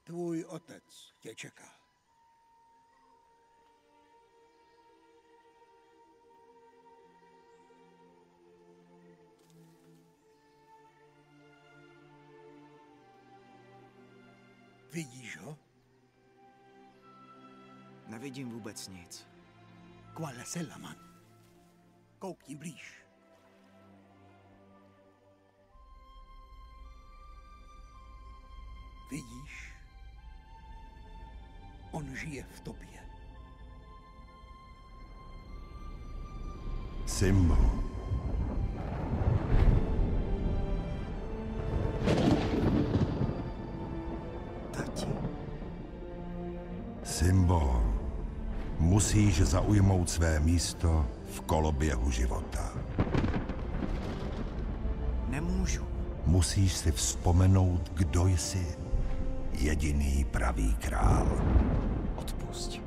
Tvůj otec tě čeká. Vidíš ho? Nevidím vůbec nic. Qual Sellaman? Koukni blíž. Vidíš? On žije v tobě. Simbo. Tati. Simbo, musíš zaujmout své místo v koloběhu života. Nemůžu. Musíš si vzpomenout, kdo jsi. Jediný pravý král. Odpusť.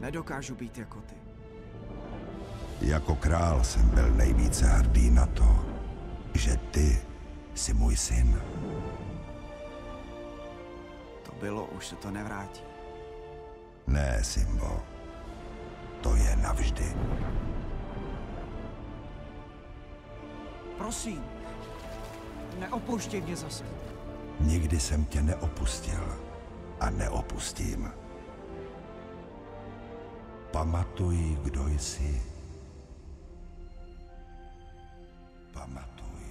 Nedokážu být jako ty. Jako král jsem byl nejvíce hrdý na to, že ty jsi můj syn. To bylo, už se to nevrátí. Ne, Simbo. To je navždy. Prosím, neopouštěj mě zase. Nikdy jsem tě neopustil a neopustím. Pamatuj, kdo jsi. Pamatuj.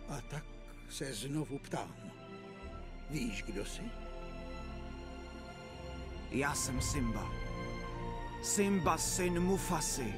A tak se znovu ptám. Víš, kdo jsi? Já jsem Simba. Simba, syn Mufasy.